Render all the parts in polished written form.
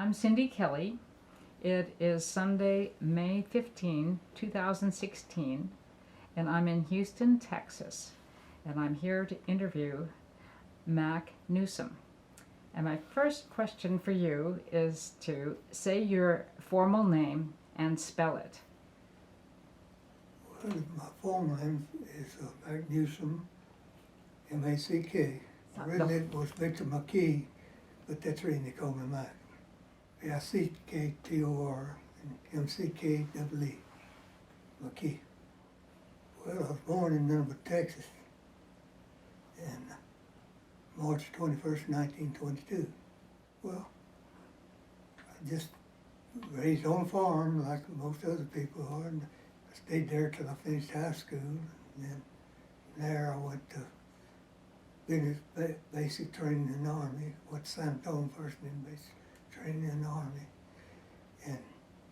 I'm Cindy Kelly. It is Sunday, May 15, 2016, and I'm in Houston, Texas. And I'm here to interview Mack Newsom. And my first question for you is to say your formal name and spell it. Well, my formal name is Mack Newsom, M-A-C-K. Originally it was Victor McKee, but that's the reason they call me Mack. M-I-C-K-T-O-R and M-C-K-E-E, McKee. Well, I was born in Wendover, Texas, and March 21st, 1922. Well, I just raised on a farm like most other people are, and I stayed there till I finished high school. And then from there I went to business basic training in the Army, went to San Antonio first, then basic training in the Army.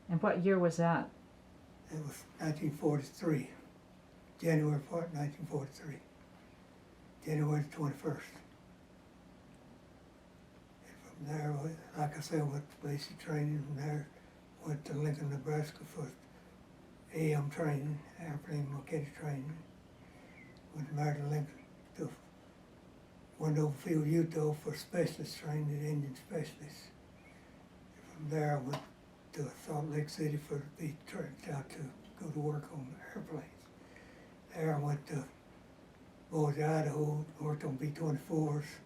And what year was that? It was 1943, January 1943, January 21st. From there, like I said, I went to basic training. From there, went to Lincoln, Nebraska for AM training, airplane mechanic training. Went to Maryland, Lincoln to Wendover Field, Utah for specialist training, engine specialist. From there, I went to Salt Lake City for to be trained out to go to work on airplanes. There, I went to Boise, Idaho, worked on B-24s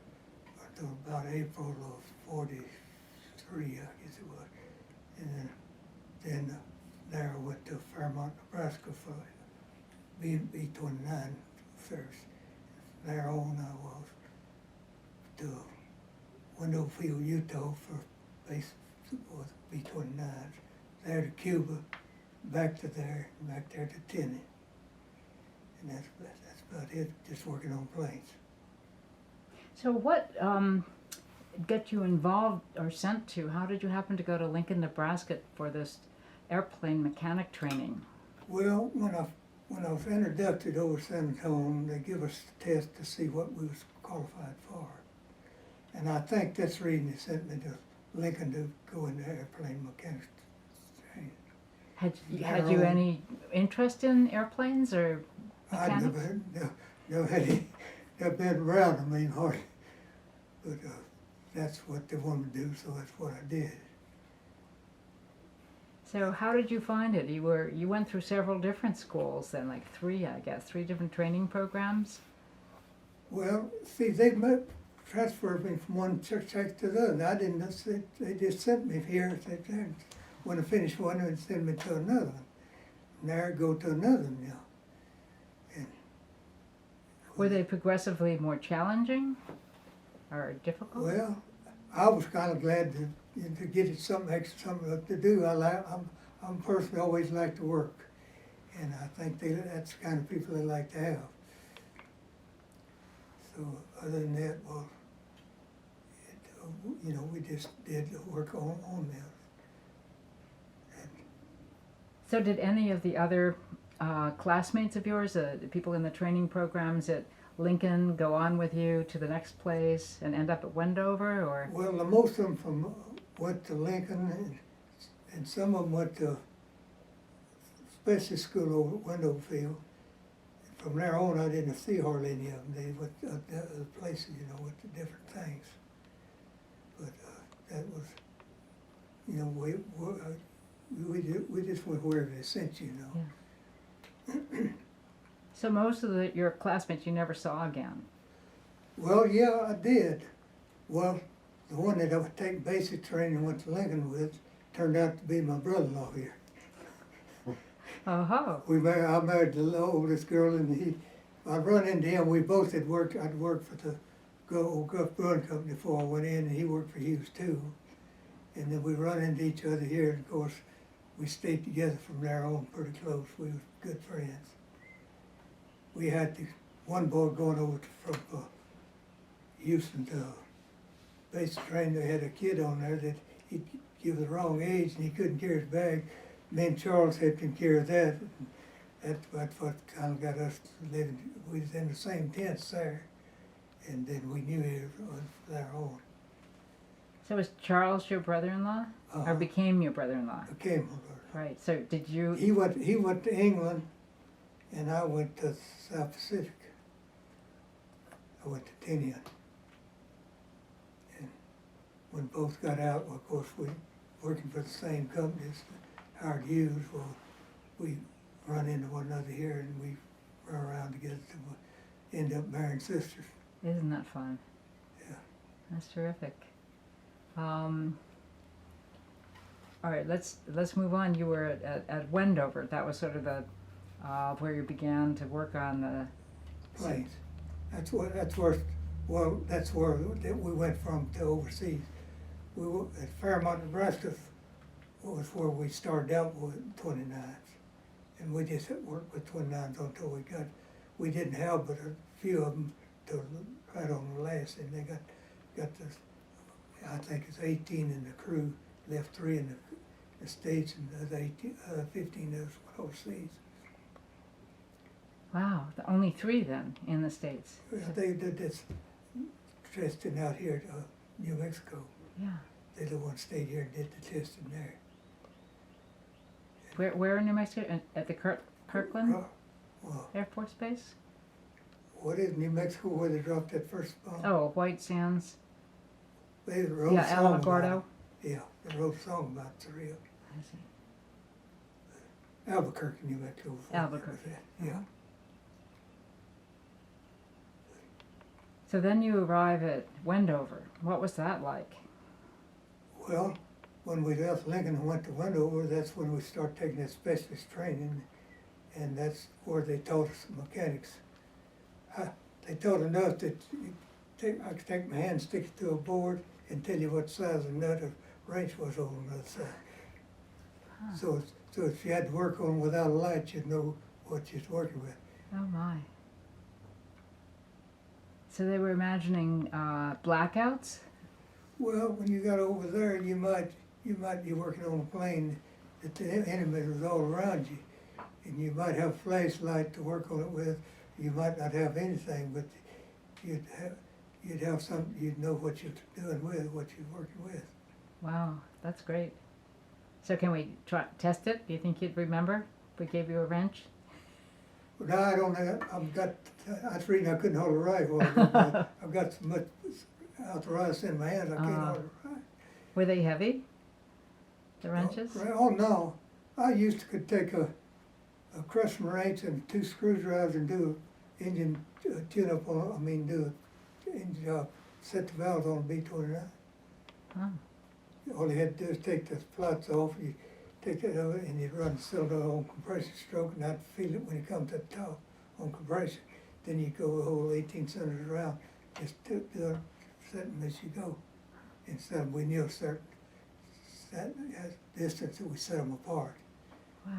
until about April of 43, I guess it was. And then there I went to Fairmont, Nebraska for B-29 service. From there on I was to Wendover Field, Utah for base with B-29s. There to Cuba, back to there, and back there to Tinian. And that's about it, just working on planes. So what got you involved or sent to? How did you happen to go to Lincoln, Nebraska for this airplane mechanic training? Well, when I was introduced over San Antonio, they give us a test to see what we was qualified for. And I think that's the reason they sent me to Lincoln to go into airplane mechanics training. Had you any interest in airplanes or mechanics? I'd never been around them, I mean, hardly. But that's what they wanted to do, so that's what I did. So how did you find it? You went through several different schools then, like three different training programs? Well, see, transferred me from one church to the other. And I didn't know, they just sent me here. When I finished one, they'd send me to another one. And there I go to another one, you know. And Were they progressively more challenging or difficult? well, I was kind of glad to get it something extra, something to do. I'm personally always like to work, and I think that's the kind of people they like to have. So other than that, well, we just did work on them. So did any of the other classmates of yours, the people in the training programs at Lincoln, go on with you to the next place and end up at Wendover, or? Well, most of them went to Lincoln, and some of them went to specialist school over at Wendover Field. From there on, I didn't see hardly any of them. They went to other places, with the different things. But that was, we just went wherever they sent you, Yeah. So most of your classmates you never saw again? Well, yeah, I did. Well, the one that I was taking basic training and went to Lincoln with turned out to be my brother-in-law here. Oh. I married the oldest girl, and I'd run into him. We both had worked. I'd worked for the old Guff Brewing Company before I went in, and he worked for Hughes too. And then we run into each other here, and of course, we stayed together from there on pretty close. We were good friends. We had one boy going over from Houston to basic training. They had a kid on there that he was the wrong age, and he couldn't carry his bag. Me and Charles had taken care of that. And that's what kind of got us living. We was in the same tents there, and then we knew he was there on. So was Charles your brother-in-law, or became your brother-in-law? Became my brother. Right. So did you? He went to England, and I went to South Pacific. I went to Tinian. And when both got out, well, of course, we working for the same companies, Howard Hughes. Well, we run into one another here, and we run around together to end up marrying sisters. Isn't that fun? Yeah. That's terrific. All right, let's move on. You were at Wendover. That was sort of the where you began to work on the Planes. That's where we went from to overseas. We were at Fairmont, Nebraska, was where we started out with 29s, and we just worked with 29s until we didn't have but a few of them to right on the last, and they got this. I think it's 18 in the crew, left 3 in the States, and the other 15 of us went overseas. Wow, only 3 then in the States. They did this testing out here to New Mexico. Yeah. They're the ones stayed here and did the testing there. Where in New Mexico? At the Kirkland Well, Air Force Base? what is New Mexico where they dropped that first bomb? Oh, White Sands. They wrote a Yeah, song about Alamogordo. it. Yeah, they wrote a song about Surreal. I see. Albuquerque, New Mexico. Albuquerque. Yeah. So then you arrive at Wendover. What was that like? Well, when we left Lincoln and went to Wendover, that's when we started taking that specialist training, and that's where they taught us mechanics. They taught enough that I could take my hand, stick it to a board, and tell you what size of nut or wrench was on the other side. Huh. So if you had to work on without a light, you'd know what you was working with. Oh my. So they were imagining blackouts? Well, when you got over there, you might be working on a plane that the enemy was all around you, and you might have a flashlight to work on it with. You might not have anything, but you'd have something. You'd know what you're doing with, what you're working with. Wow, that's great. So can we test it? Do you think you'd remember if we gave you a wrench? But now I don't have. That's the reason I couldn't hold a rifle. I've got so much arthritis in my hands. I can't hold a rifle. Were they heavy? The wrenches? Oh no, I used to could take a crescent wrench and 2 screwdrivers and do engine tune-up on. Do an engine job. Set the valves on a B-29. Oh. All you had to do is take the plots off. You take it over and you run the cylinder on compression stroke, and I'd feel it when you come to the top on compression. Then you go the whole 18 cylinders around, just do it, setting as you go. Instead of we knew a certain distance that we set them apart. Wow.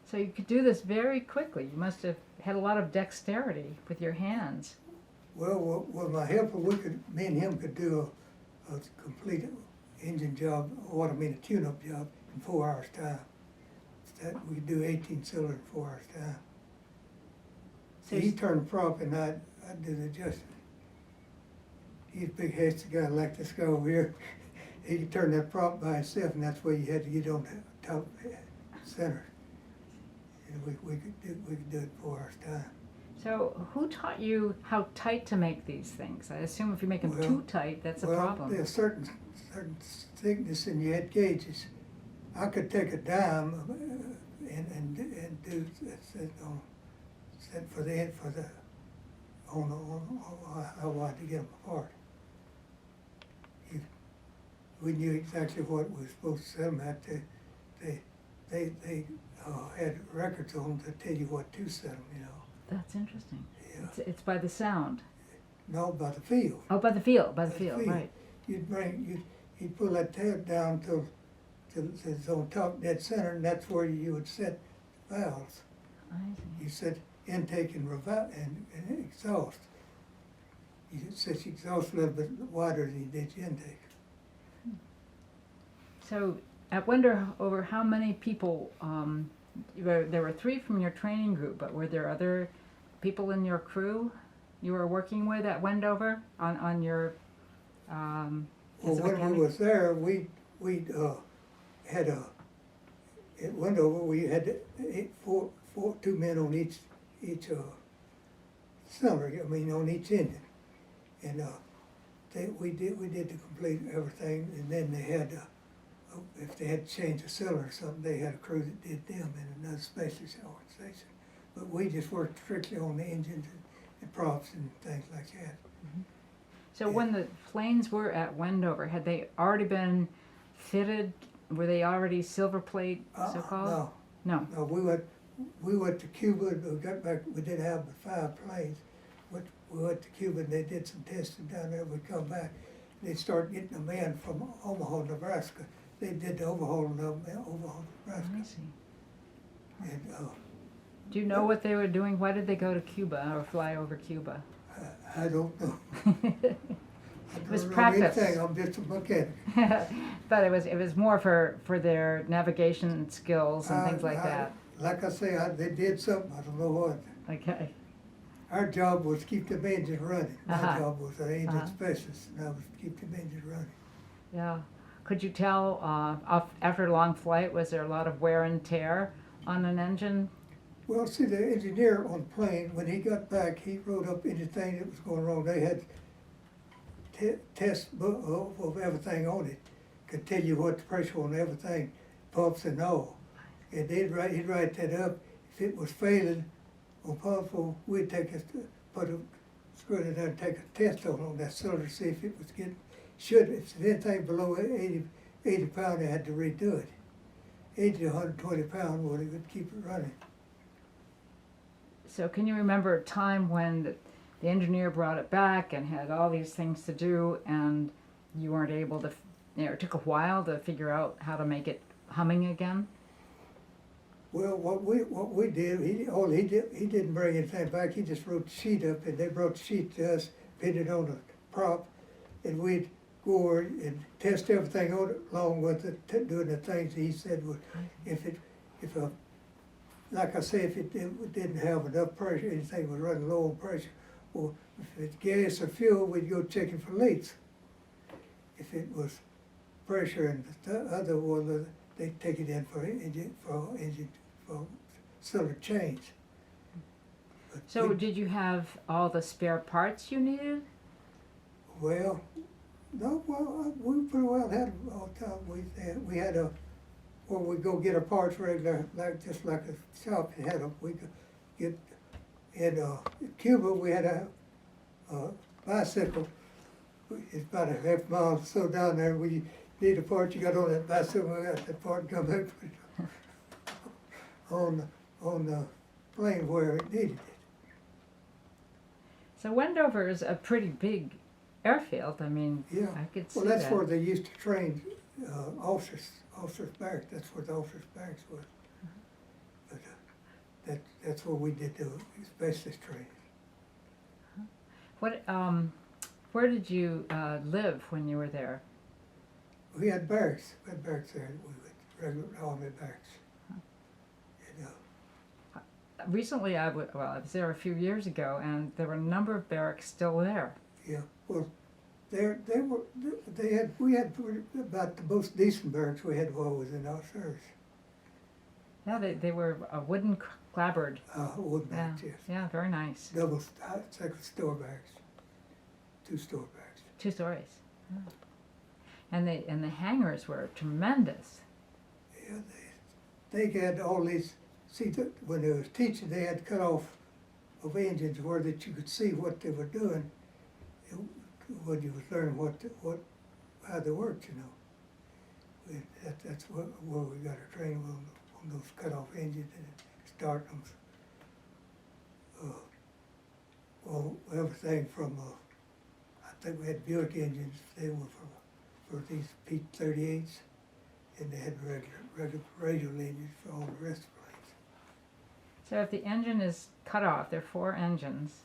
So you could do this very quickly. You must have had a lot of dexterity with your hands. Well, with my helper, me and him could do a complete engine job, a tune-up job in 4 hours time. We could do 18 cylinders in 4 hours time. So He turned the prop and I'd do the adjustment. He's a big hasty guy like this guy over here. He could turn that prop by himself, and that's where you had to get on the top center. And we could do it in 4 hours time. So who taught you how tight to make these things? I assume if you make them too tight, that's a problem. There's certain thickness in your head gauges. I could take a dime and do set for the how wide to get them apart. We knew exactly what we were supposed to set them at. They had records on them to tell you what to set them. That's interesting. Yeah. It's by the sound. No, by the field. Oh, by the field, right. You'd pull that tab down till it's on top dead center, and that's where you would set valves. I see. You set intake and and exhaust. You set your exhaust a little bit wider than you did your intake. So at Wendover, how many people? There were 3 from your training group, but were there other people in your crew you were working with at Wendover on your Well, as a when we mechanic? was there, we had at Wendover, we had two men on each cylinder, I mean, on each engine. And we did the complete everything, and then they had, if they had to change a cylinder or something, they had a crew that did them in another specialist organization. But we just worked strictly on the engines and props and things like that. So when the planes were at Wendover, had they already been fitted? Were they already Silverplate, so-called? No, No. we went to Cuba, and we got back, we did have the 5 planes. We went to Cuba and they did some testing down there, we come back, they started getting a man from Omaha, Nebraska. They did the overhauling of them in Omaha, Nebraska. I see. And, Do you know what they were doing? Why did they go to Cuba or fly over Cuba? I don't know. It I was don't know practice. anything, I'm just a mechanic. But it was more for their navigation skills and things like that. Like I say, they did something, I don't know what. Okay. Our job was to keep them engines running. My Uh-huh. job was an engine Uh-huh. specialist, and I was to keep them engines running. Yeah. Could you tell after a long flight, was there a lot of wear and tear on an engine? Well, see, the engineer on the plane, when he got back, he wrote up anything that was going wrong. They had test book of everything on it, could tell you what the pressure on everything, pumps and all. And he'd write that up. If it was failing on pumps, well, we'd screw it down and take a test on that cylinder, see if it was getting, if anything below 80 pounds, they had to redo it. 80 to 120 pounds, well, it would keep it running. So can you remember a time when the engineer brought it back and had all these things to do and you weren't able to, it took a while to figure out how to make it humming again? Well, what we did, he didn't bring anything back. He just wrote the sheet up, and they brought the sheet to us, pinned it on the prop, and we'd go over and test everything on it along with it, doing the things he said would, like I say, if it didn't have enough pressure, anything was running low on pressure, or if it's gas or fuel, we'd go checking for leaks. If it was pressure and the other one, they'd take it in for cylinder change. But So did you have all the spare parts you needed? Well, no, we pretty well had them all the time. We had where we go get our parts regular, just like a shop had them. We could get, in Cuba, we had a bicycle. It's about a half mile or so down there. We need a part, you got on that bicycle, we got that part and come back put it on the plane where it needed it. So Wendover is a pretty big airfield. I mean, Yeah. I could see Well, that's that. where they used to train officers barracks. That's where the officers barracks was. But that's where we did the specialist training. Where did you live when you were there? We had barracks. We had barracks there. We went regular army barracks. And, Recently, I was there a few years ago, and there were a number of barracks still there. yeah. Well, we had about the most decent barracks we had while I was in our service. Yeah, they were wooden clapboard. Old barracks, yes. Yeah, very nice. Double, second store barracks. 2 store barracks. 2 stories. Yeah. And the hangars were tremendous. Yeah, they had all these, when they was teaching, they had cut off of engines where that you could see what they were doing when you was learning how they worked, you know. That's where we got our training on those cut off engines and start them. Well, everything from, I think we had Buick engines, they were for these P-38s, and they had regular radial engines for all the rest of the planes. So if the engine is cut off, there are 4 engines.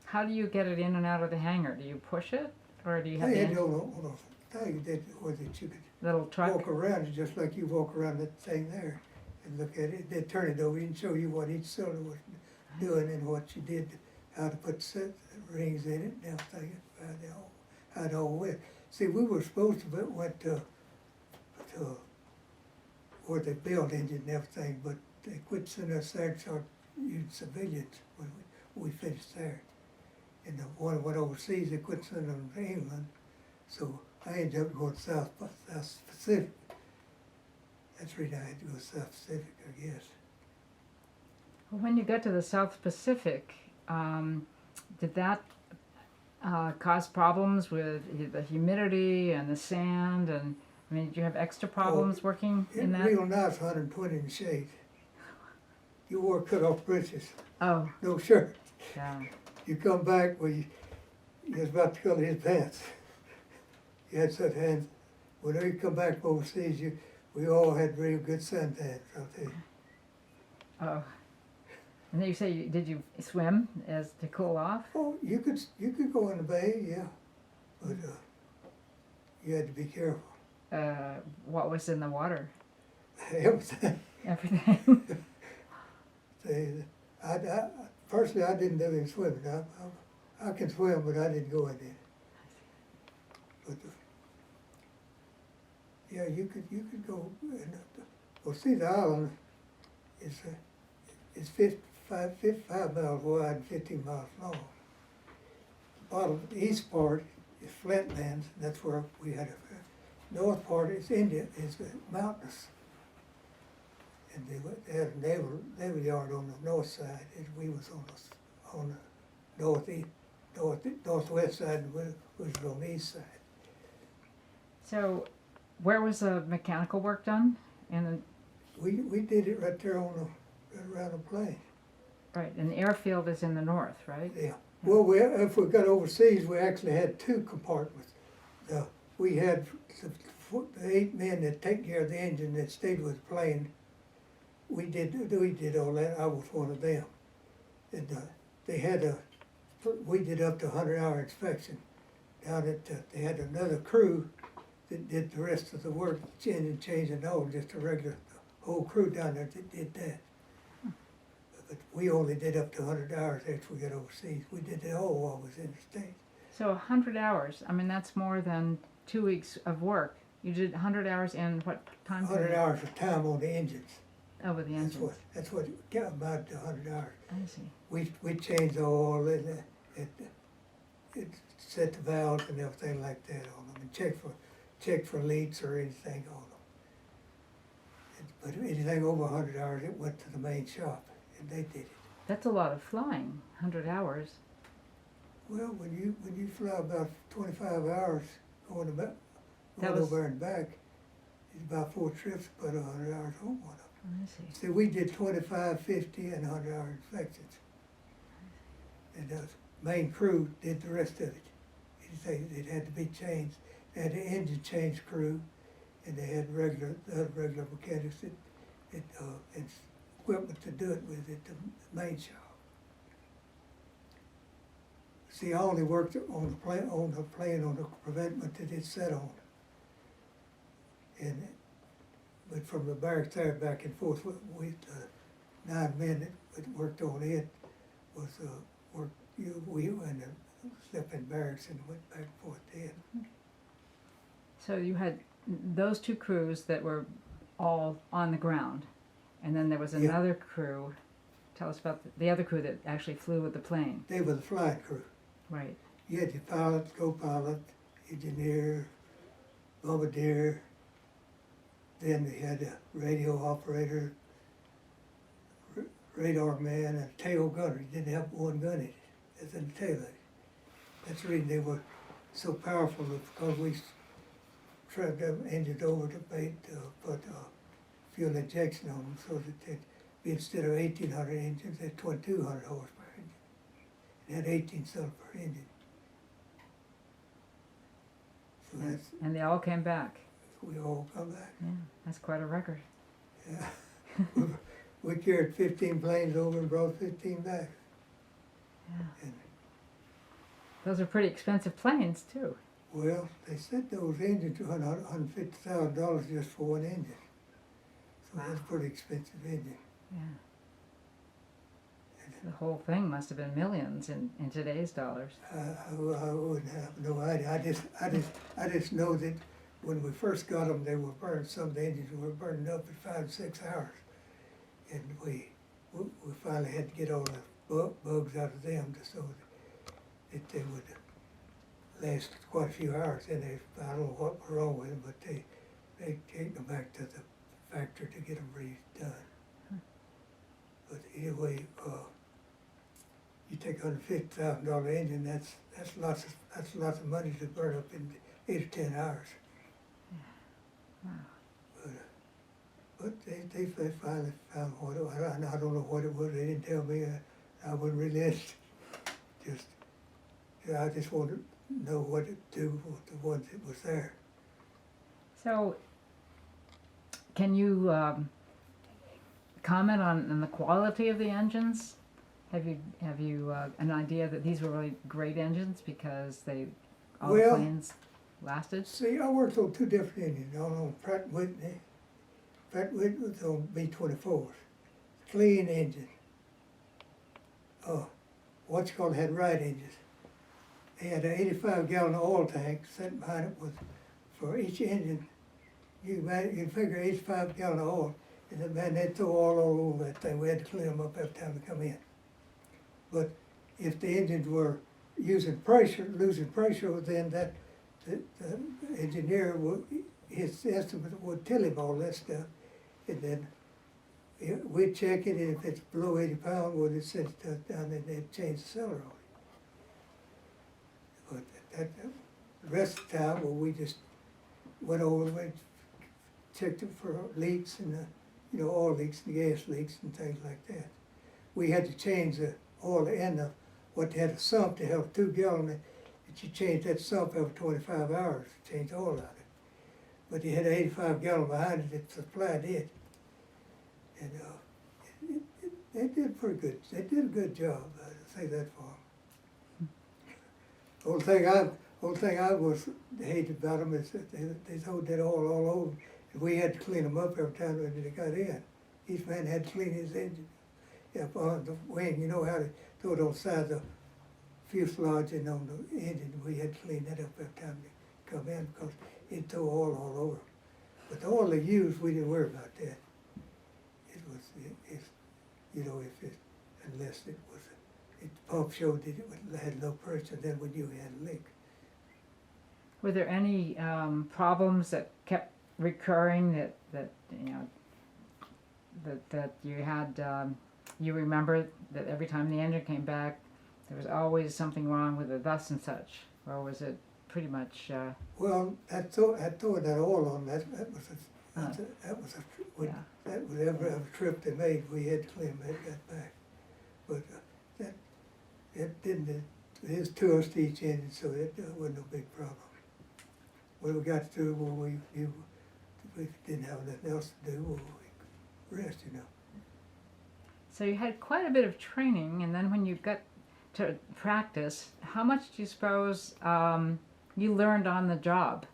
How do you get it in and out of the hangar? Do you push it, or do you have They the had on a thing where that you could little truck? walk around it just like you walk around that thing there and look at it. They'd turn it over and show you what each cylinder was doing and what you did, how to put rings in it and everything, how it all went. See, we were supposed to went to where they built engine and everything, but they quit sending us there and started using civilians when we finished there. And the one went overseas, they quit sending them to England, so I ended up going South Pacific. That's the reason I had to go South Pacific, I guess. Well, when you got to the South Pacific, did that cause problems with the humidity and the sand? And I mean, did you have extra problems working in that? Real nice, 120 in the shade. You wore cut-off breeches, Oh, no shirt. yeah. You come back, well, you was about to color his pants. You had such hands. Whenever you come back from overseas, we all had real good suntans, I'll tell you. Oh. And then you say, did you swim as to cool off? Oh, you could go in the bay, yeah, but you had to be careful. What was in the water? Everything. Everything. Personally, I didn't do any swimming. I can swim, but I didn't go in there. But yeah, you could go. Well, see, the island is 55 miles wide and 15 miles long. The east part is flatlands, and that's where we had a north part is India, is mountainous. And they had a naval yard on the north side, and we was on the northwest side, and we was on the east side. So, where was the mechanical work done? And We did it right there right around the plane. right, and the airfield is in the north, right? Yeah. Well, if we got overseas, we actually had two compartments. We had the 8 men that take care of the engine that stayed with the plane. We did all that. I was one of them. And we did up to 100-hour inspection. Down at they had another crew that did the rest of the work, engine change and all, just a regular whole crew down there that did that. But we only did up to 100 hours after we got overseas. We did it all while I was in the States. So 100 hours, I mean, that's more than 2 weeks of work. You did 100 hours in what time 100 period? hours of time on the engines. Oh, with the engines. That's what got about to 100 hours. I see. We changed the oil and it set the valves and everything like that on them, and check for leaks or anything on them. But anything over 100 hours, it went to the main shop, and they did it. That's a lot of flying, 100 hours. Well, when you fly about 25 hours going That was- over and back, it's about 4 trips, about 100 hours on one of them. I see. See, we did 25, 50, and 100-hour inspections. And the main crew did the rest of it. It had to be changed. They had the engine change crew, and they had regular mechanics and equipment to do it with at the main shop. See, I only worked on the plane on the preventment that it set on. But from the barracks there back and forth, we 9 men that worked on it was we and slept in barracks and went back and forth then. So you had those two crews that were all on the ground, and then there was Yeah. another crew. Tell us about the other crew that actually flew with the plane. They were the flying crew. Right. You had your pilot, co-pilot, engineer, bombardier. Then they had a radio operator, radar man, and a tail gunner. You didn't have one gun in it. That's in the tail of it. That's the reason they were so powerful, because we tried them engines over to put fuel injection on them, so that they'd be, instead of 1,800 engines, they had 2,200 horsepower engine. It had 18 cylinder per engine. So And they all came back. we all come back. Yeah, that's quite a record. Yeah. We carried 15 planes over and brought 15 back. Yeah. And, Those are pretty expensive planes too. well, they said those engines were $150,000 just for one engine. So Wow. that's a pretty expensive engine. Yeah. The whole thing must have been millions in today's dollars. I wouldn't have no idea. I just know that when we first got them, they were burned. Some of the engines were burning up at 5 6 hours, and we finally had to get all the bugs out of them so that they would last quite a few hours. And I don't know what was wrong with them, but they take them back to the factory to get them redone. But anyway, you take $150,000 engine. That's lots of money to burn up in 8 or 10 hours. Wow. But they finally found what it was. I don't know what it was. They didn't tell me. I wasn't really interested. I just wanted to know what to do with the ones that was there. So, can you comment on the quality of the engines? Have you an idea that these were really great engines because all the planes lasted? See, I worked on 2 different engines. On Pratt & Whitney. Pratt & Whitney was on B-24s. Clean engine. Had right engines. They had an 85-gallon oil tank sitting behind it for each engine. You figure 85-gallon oil, and then they'd throw all over that thing. We had to clean them up every time they come in. But if the engines were losing pressure, then the engineer his estimate would tell him all that stuff, and then we'd check it, and if it's below 80 pounds, we'd send it down and they'd change the cylinder on it. But the rest of the time, we just went over and checked it for leaks and oil leaks and gas leaks and things like that. We had to change the oil in what they had a sump to have 2 gallon, that you change that sump every 25 hours to change the oil out of it. But you had an 85-gallon behind it that supplied it. And they did pretty good. They did a good job, I'd say that for them. Only thing I was hated about them is that they threw that oil all over. And we had to clean them up every time when they got in. Each man had to clean his engine. Up on the wing, you know how to throw it on the side of the fuselage and on the engine. We had to clean that up every time they come in because it threw oil all over. But the oil they used, we didn't worry about that. Unless the pump showed that it had low pressure, then we knew we had a leak. Were there any problems that kept recurring that you had? You remember that every time the engine came back, there was always something wrong with it, thus and such, or was it pretty much? Well, I threw that oil on. That was every trip they made. We had to clean that back, but that didn't. It was 2 of us to each engine, so it wasn't no big problem. When we got through, we didn't have nothing else to do. We rest, So you had quite a bit of training, and then when you got to practice, how much do you suppose you learned on the job?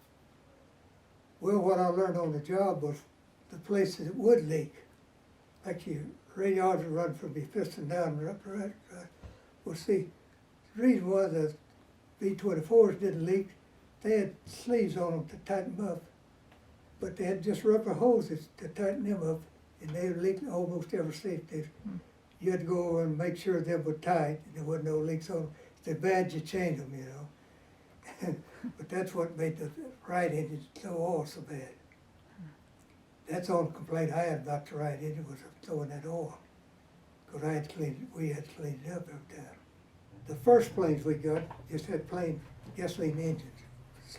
Well, what I learned on the job was the places it would leak. Like your radiators would run from the piston down and up right. Well, see, the reason why the B-24s didn't leak, they had sleeves on them to tighten them up, but they had just rubber hoses to tighten them up, and they would leak almost every sleeve. You had to go over and make sure they were tight, and there wasn't no leaks on them. If they're bad, you change them, But that's what made the right engine throw oil so bad. That's the only complaint I had about the right engine was throwing that oil, because we had to clean it up every time. The first planes we got just had plain gasoline engines.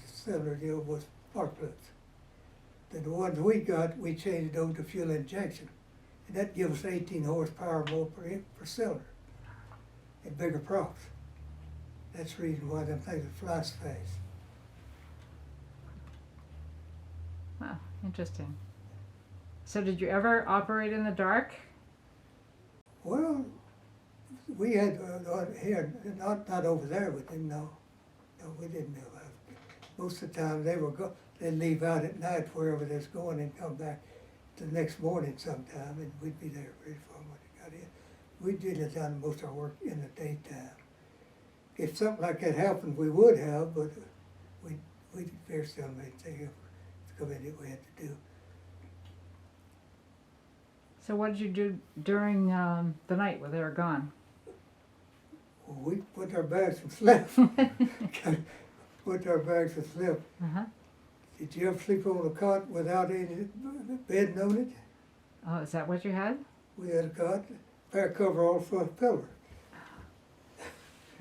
Cylinder deal was spark plugs. Then the ones we got, we changed it over to fuel injection, and that gives us 18 horsepower more per cylinder, and bigger props. That's the reason why them things fly so fast. Wow, interesting. So did you ever operate in the dark? Well, we had here, not over there. We didn't know. No, we didn't know. Most of the time they'd leave out at night wherever they're going and come back the next morning sometime, and we'd be there ready for them when they got in. we generally done most of our work in the daytime. If something like that happened, we would have, but we very seldom anything else come in that we had to do. So what did you do during the night while they were gone? Well, we put our bags and slept. Put our bags and slept. Uh-huh. Did you ever sleep on a cot without any bedding on it? Oh, is that what you had? We had a cot, pair cover all front pillar.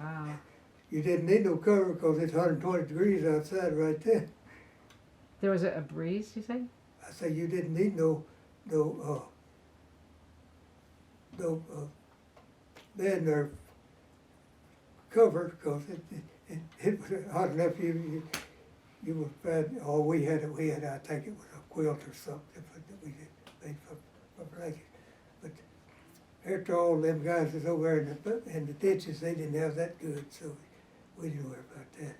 Wow. You didn't need no cover because it's 120 degrees outside right there. There was a breeze, you say? I say you didn't need no bed or cover because it was hot enough. You were bad. All we had, I think it was a quilt or something that we made for blankets. But after all them guys was over in the ditches, they didn't have that good, so we didn't worry about that.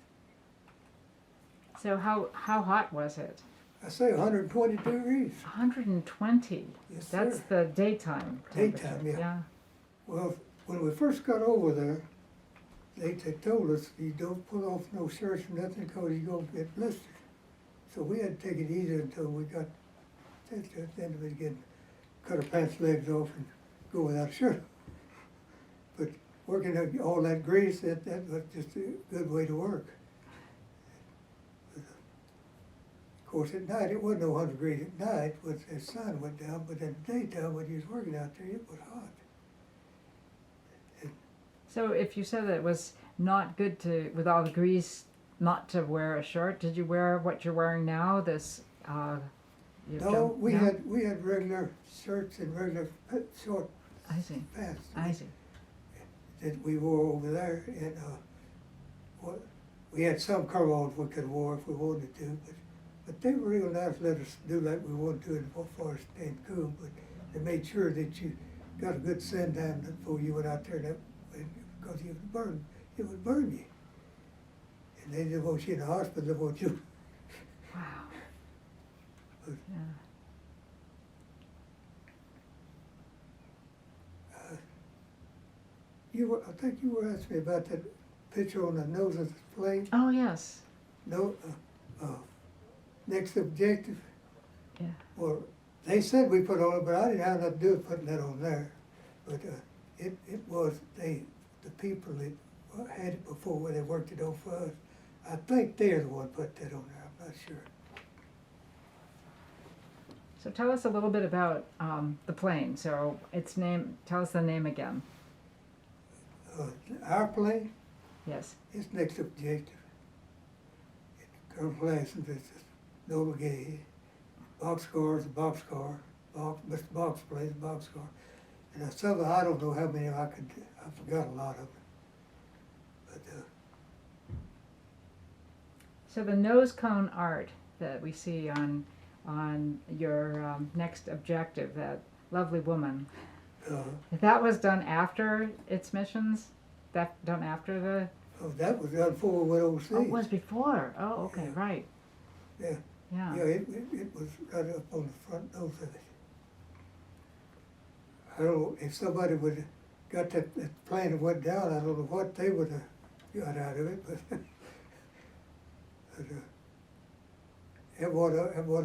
So how hot was it? I say 120 degrees. 120. Yes, That's sir. the daytime temperature. Daytime, yeah. Yeah. Well, when we first got over there, they told us you don't pull off no shirts or nothing because you're going to get blistered. So we had to take it easy until we got to the end of it again, cut our pants legs off and go without a shirt. But working all that grease, that was just a good way to work. Of course, at night, it wasn't no 100 degrees at night when the sun went down, but in the daytime, when you was working out there, it was hot. So if you said that it was not good to, with all the grease, not to wear a shirt, did you wear what you're wearing now? This, No, we had regular shirts and regular short I see. pants I see. that we wore over there, and we had some coveralls we could have wore if we wanted to, but they were real nice, let us do like we wanted to in the forest staying cool, but they made sure that you got a good sun down before you went out there, because it would burn you. And they didn't want you in the hospital, they want you. Wow. But, Yeah. I think you were asking me about that picture on the nose of the plane. Oh, yes. No, next objective. Yeah. Well, they said we put on it, but I didn't have nothing to do with putting that on there. But it was the people that had it before when they worked it on for us. I think they're the one put that on there. I'm not sure. So tell us a little bit about the plane. So its name, tell us the name again. Our plane Yes. is next objective. Colonel Lanson's is Nola Gay. Boxcar is a boxcar. Mr. Box plays a boxcar. And some I don't know how many I forgot a lot of them. But So the nose cone art that we see on your next objective, that lovely woman, that was done after its missions? That done after the? that was done before we went overseas. Oh, it was before. Oh, okay, Yeah. right. Yeah. Yeah. Yeah, it was right up on the front nose of it. I don't know, if somebody would have got that plane and went down, I don't know what they would have got out of it, but and one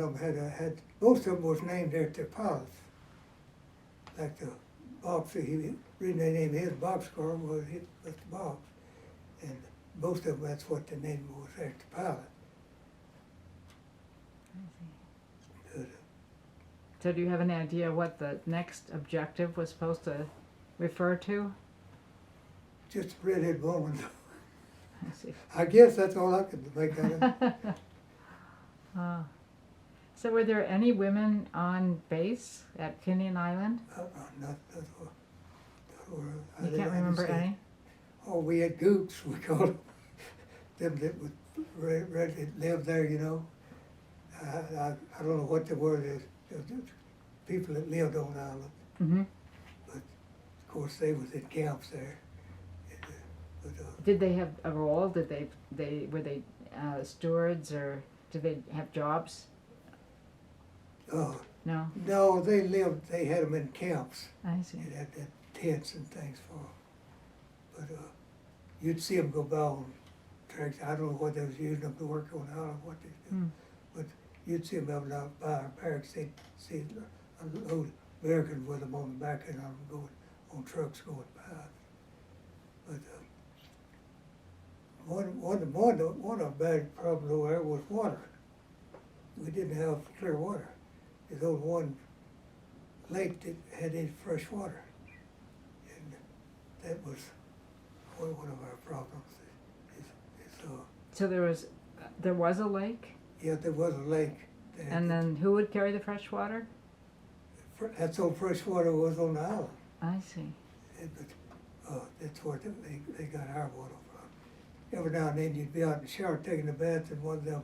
of them had most of them was named after pilots. Like the boxer, the reason they named his boxcar was the box, and most of them that's what the name was after pilot. But, So do you have any idea what the next objective was supposed to refer to? just a redhead woman. I see. I guess that's all I could make out of it. So were there any women on base at Tinian Island? Not You can't remember any? Oh, we had goops, we called them that would live there, you know. I don't know what the word is, the people that lived on the island. Mm-hmm. But of course they was in camps there. Did they have a role? Did they were they stewards, or did they have jobs? No. No, they had them in camps. I see. They had that tents and things for. But you'd see them go by on tracks. I don't know what they was using them to work on. I don't know what they do. Hmm. But you'd see them up out by our barracks. They'd see a load of Americans with them on the back end of them going on trucks going by. But one of the bad problems over there was water. We didn't have clear water. There's only one lake that had any fresh water. And that was one of our problems. So there was a lake, Yeah, there was a lake. and then who would carry the fresh water? That's all fresh water was on the island. I see. But that's where they got our water from. Every now and then you'd be out in the shower taking a bath, and one of them,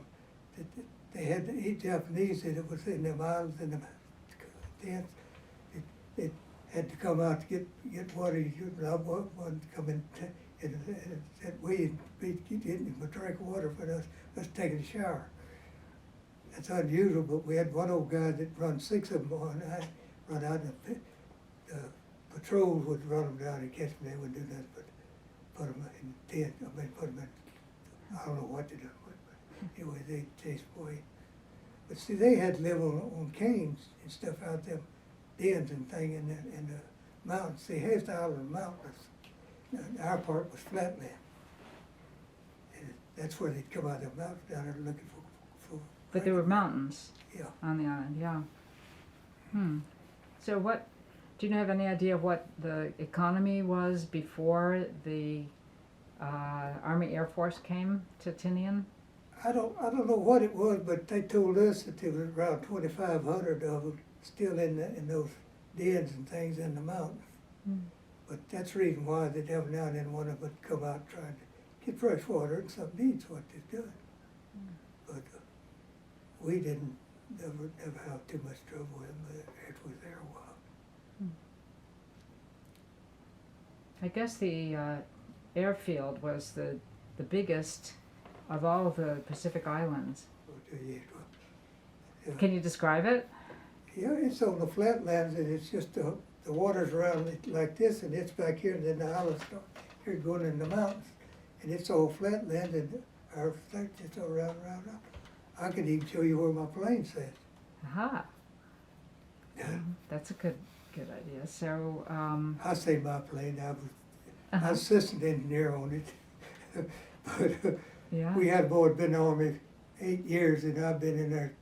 they had to eat Japanese that was in them islands and them tents. They had to come out to get water. You one come in and that we didn't drink water for us taking a shower. That's unusual, but we had one old guy that run 6 of them on. I run out and the patrols would run them down and catch them. They wouldn't do nothing but put them in the tent. Put them in, I don't know what to do, but anyway, they chased away. But see, they had to live on canes and stuff out there, dens and thing in the mountains. See, half the island mountains. Our part was flatland. And that's where they'd come out of the mountains down there looking for. But there were mountains Yeah. on the island, yeah. So do you have any idea what the economy was before the Army Air Force came to Tinian? I don't know what it was, but they told us that there was around 2,500 of them still in those dens and things in the mountains. But that's the reason why that every now and then one of them would come out trying to get fresh water, and some needs what they're doing. But we didn't never have too much trouble with them. It was there a while. I guess the airfield was the biggest of all the Pacific Islands. Yeah. Can you describe it? Yeah, it's on the flatlands, and it's just the water's around it like this, and it's back here, and then the islands start here going in the mountains, and it's all flatland, and our flat just around. I could even show you where my plane sat. Aha. That's a good idea. So I say my plane. I was assistant engineer on it, but yeah. we had a boy been in the Army 8 years, and I've been in there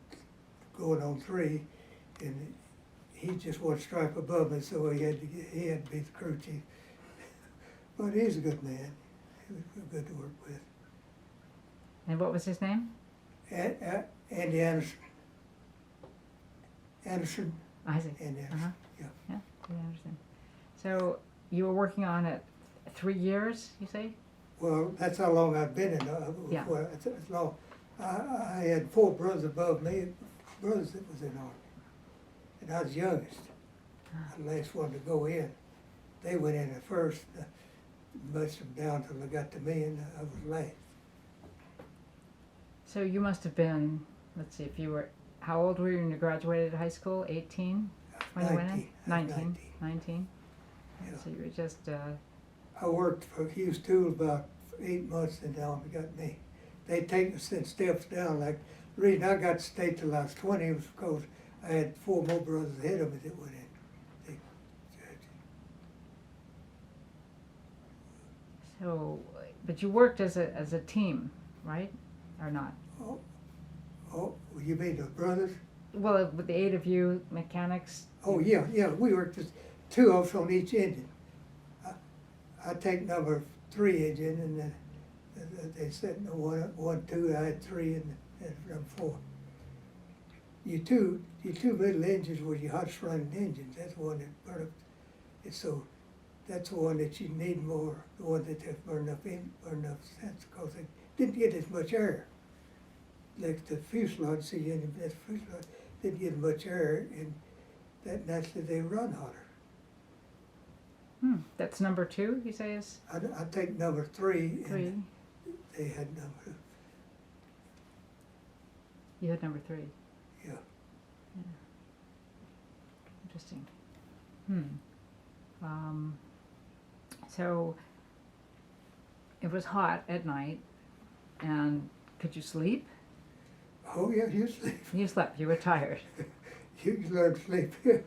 going on 3, and he just one stripe above me, so he had to be the crew chief. But he's a good man. He was good to work with. And what was his name? Andy Anderson. Anderson. Isaac. Andy Anderson. Yeah. Yeah, Andy Anderson. So you were working on it 3 years, you say? Well, that's how long I've been in. Yeah. Well, it's long. I had 4 brothers above me, brothers that was in the Army, and I was youngest. The last one to go in. They went in at first, mushed them down till they got to me, and I was last. So you must have been, let's see, how old were you when you graduated high school? 18? When you went in? 19. 19? Yeah. So you were just, I worked for Hughes Tool about 8 months, and the Army got me. They take us in steps down. Like, the reason I got to stay till I was 20 was because I had 4 more brothers ahead of me that went in. so, but you worked as a team, right? Or not? Oh, you mean the brothers? Well, with the 8 of you mechanics? Oh, yeah, we worked as 2 of us on each engine. I take number 3 engine, and then they said no, 1, 2, I had 3, and number 4. Your two middle engines were your hottest running engines. That's the one that burned up. So that's the one that you need more, the one that burned up sense, because they didn't get as much air. Like the fuselage, that fuselage didn't get much air, and that naturally they run hotter. That's number 2, you say is? I take number 3, 3. and they had number. You had number 3. Yeah. Interesting. So it was hot at night, and could you sleep? Oh, yeah, you sleep. You slept, you were tired. You can learn to sleep. Yeah.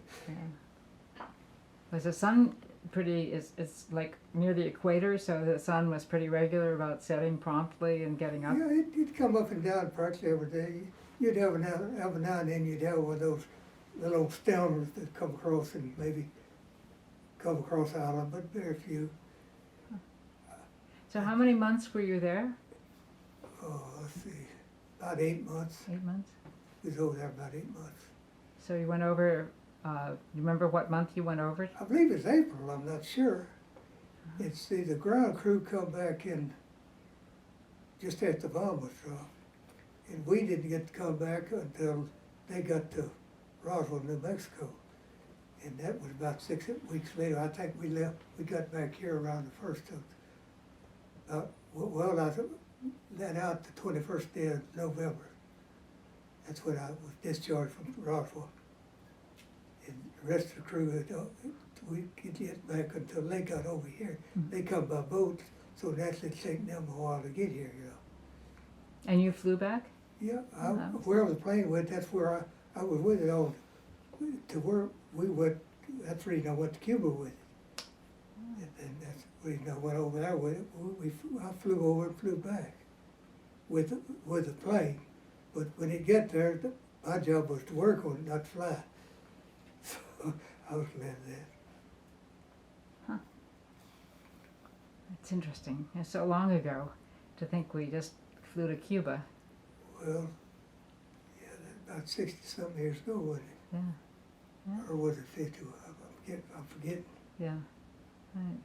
Was the sun pretty, it's like near the equator, so the sun was pretty regular about setting promptly and getting up? Yeah, it'd come up and down practically every day. You'd have every now and then you'd have one of those little stems that come across and maybe come across the island, but very few. So how many months were you there? Oh, let's see, about 8 months. 8 months? We was over there about 8 months. So you went over, you remember what month you went over? I believe it's April, I'm not sure. It's the ground crew come back in just after the bomb was dropped. And we didn't get to come back until they got to Roswell, New Mexico. And that was about 6 weeks later. I think we got back here around the first of, I let out the 21st day of November. That's when I was discharged from Roswell. And the rest of the crew, we could get back until they got over here. They come by boat, so naturally it's taking them a while to get here, you know. And you flew back? Yeah, wherever the plane went, that's where I was with it all. To where we went, that's the reason I went to Cuba with it. And that's the reason I went over there with it. I flew over and flew back with the plane. But when it get there, my job was to work on it, not fly. So I was glad of that. Huh. It's interesting. It's so long ago to think we just flew to Cuba. Well, yeah, that's about 60-something years ago, wasn't it? Yeah. Or was it 50? I'm forgetting. Yeah. Right.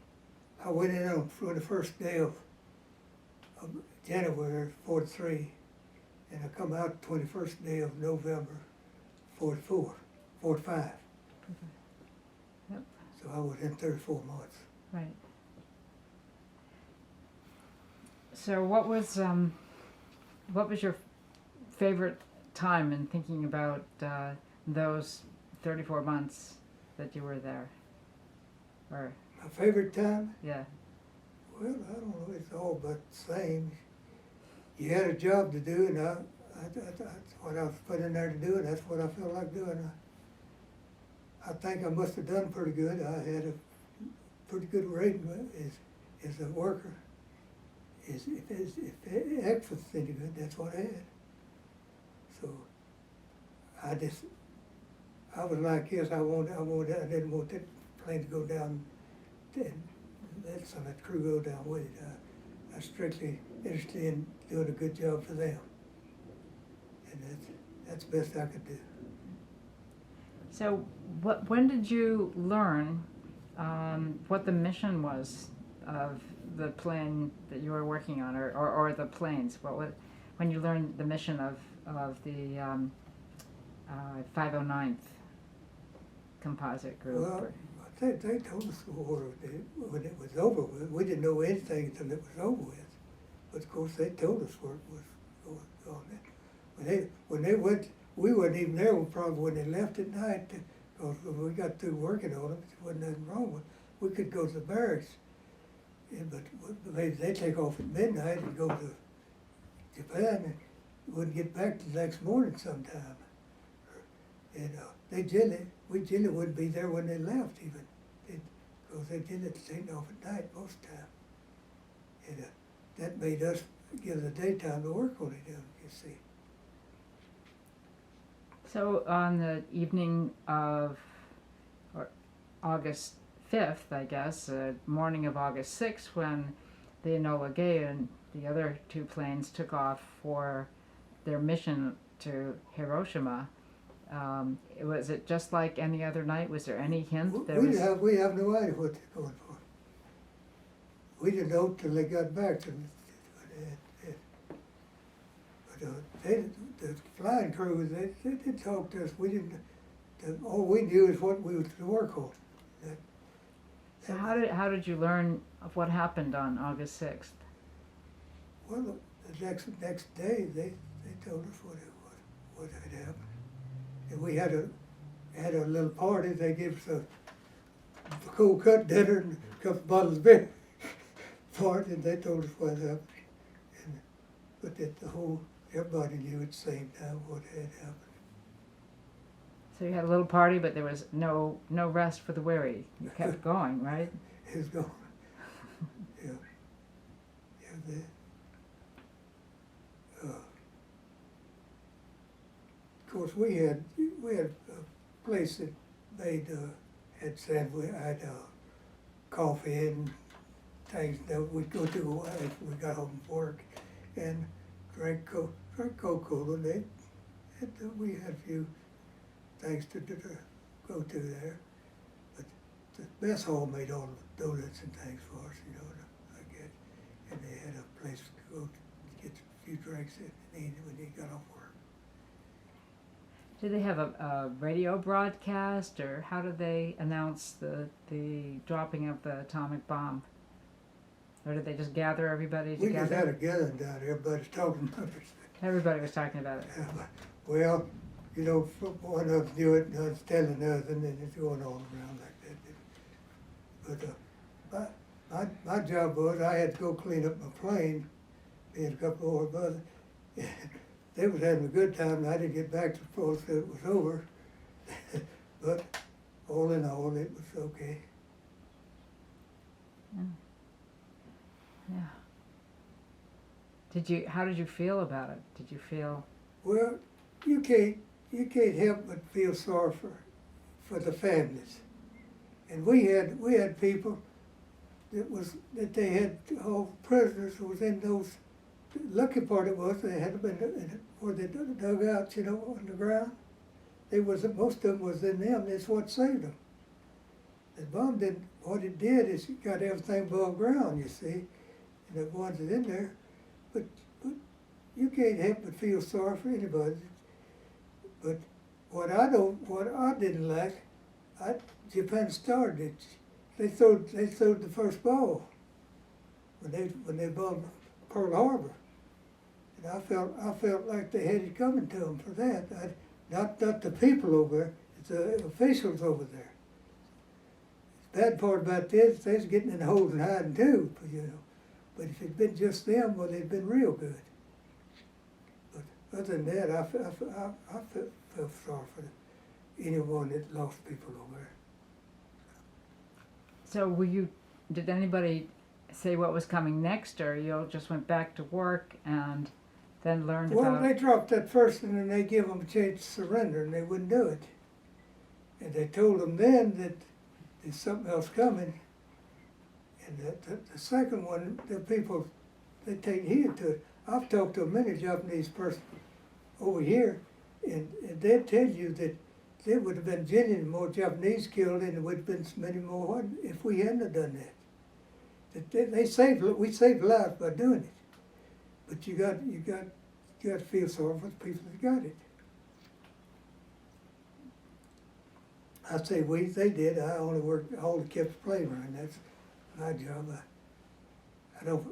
I went in on the first day of January 43, and I come out the 21st day of November 45. Yep. So I was in 34 months. Right. So what was your favorite time in thinking about those 34 months that you were there? Or, My favorite time? yeah. Well, I don't know, it's all but the same. You had a job to do, and that's what I was put in there to do, and that's what I felt like doing. I think I must have done pretty good. I had a pretty good rating as a worker. If X was any good, that's what I had. So I was like this. I didn't want that plane to go down and let some of that crew go down with it. I was strictly interested in doing a good job for them, and that's the best I could do. So when did you learn what the mission was of the plane that you were working on, or the planes? When you learned the mission of the 509th Composite Group? Well, they told us when it was over with. We didn't know anything until it was over with. But of course, they told us where it was going on. When they went, we wasn't even there probably when they left at night, because when we got through working on them, there wasn't nothing wrong with it. We could go to the barracks, but maybe they take off at midnight and go to Japan and wouldn't get back till the next morning sometime. And we generally wouldn't be there when they left even, because they generally taken off at night most of the time. And that made us give the daytime to work on it, you see. So on the evening of August 5th, I guess, morning of August 6th, when the Enola Gay and the other two planes took off for their mission to Hiroshima, was it just like any other night? Was there any hint? We have no idea what they're going for. We didn't know till they got back. The flying crew, they talked to us. We didn't. All we knew is what we was to work on. So how did you learn of what happened on August 6th? Well, the next day they told us what had happened, and we had a little party. They gave us a cold cut dinner and couple bottles of beer for it, and they told us what happened. And, but that everybody knew at the same time what had happened. So you had a little party, but there was no rest for the weary. You kept going, right? It was going. Yeah. Yeah, of course, we had a place that made had sandwich, had coffee and things that we'd go to after we got home from work, and drank Coca-Cola. We had a few things to go to there, but the mess hall made all the donuts and things for us, I guess, and they had a place to go to get a few drinks that they needed when they got off work. Did they have a radio broadcast, or how did they announce the dropping of the atomic bomb? Or did they just gather everybody together? We just had a gathering down there, everybody's talking about it. Everybody was talking about it. Well, one of us knew it, and others telling others, and then it's going on around like that. But my job was I had to go clean up my plane, me and a couple more brothers. They was having a good time, and I didn't get back to the post till it was over. But all in all, it was okay. Yeah. How did you feel about it? Did you feel? Well, you can't help but feel sorry for the families. And we had people that they had all prisoners who was in those. The lucky part it was they had been where they dug out, on the ground. Most of them was in them. That's what saved them. The bomb didn't. What it did is it got everything above ground. You see, and the ones that in there, but you can't help but feel sorry for anybody. But what I didn't like, Japan started it. They throwed the first ball when they bombed Pearl Harbor, and I felt like they had it coming to them for that. Not the people over there, it's the officials over there. The bad part about this, they was getting in the holes and hiding too, But if it'd been just them, well, they'd been real good. But other than that, I felt sorry for anyone that lost people over there. So did anybody say what was coming next, or you just went back to work and then learned about? Well, they dropped that first one and they give them a chance to surrender, and they wouldn't do it. And they told them then that there's something else coming. And the second one, the people, they take heed to it. I've talked to many Japanese person over here, and they'll tell you that there would have been genuine more Japanese killed, and there would have been many more if we hadn't have done that. We saved lives by doing it. But you got to feel sorry for the people that got it. I say they did. I only kept the plane running. That's my job. I don't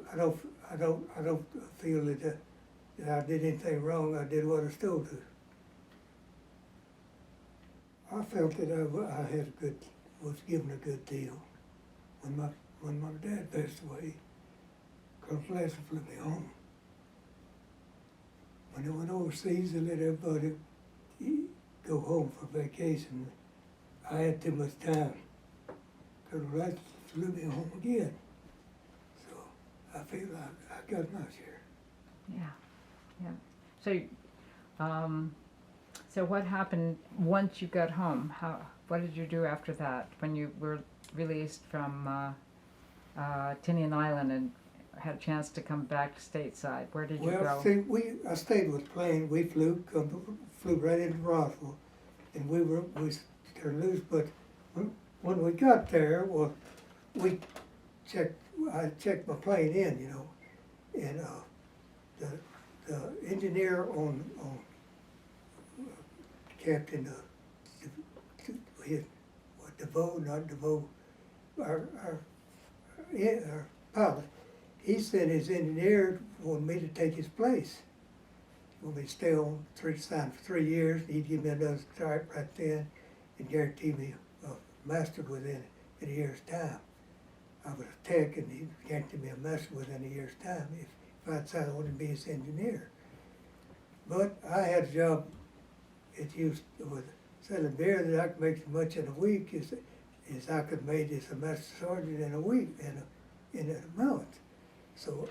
feel that I did anything wrong. I did what I was told to. I felt that I was given a good deal. When my dad passed away, Colonel Fletcher flew me home. When I went overseas, they let everybody go home for vacation. I had too much time. Colonel Fletcher flew me home again. So I feel like I got my share. Yeah. So what happened once you got home? What did you do after that when you were released from Tinian Island and had a chance to come back stateside? Where did you go? Well, see, I stayed with the plane. We flew right into Roswell, and we turned loose. But when we got there, well, I checked my plane in, and the engineer on Captain DeVoe, our pilot, he said his engineer wanted me to take his place. He wanted me to stay on sign for 3 years. He'd give me another stripe right then and guarantee me a master within a year's time. I was a tech, and he can't give me a mess within a year's time if I decided I wanted to be his engineer. But I had a job at Houston with selling beer that I could make as much in a week as I could make as a master sergeant in a week, in a month. So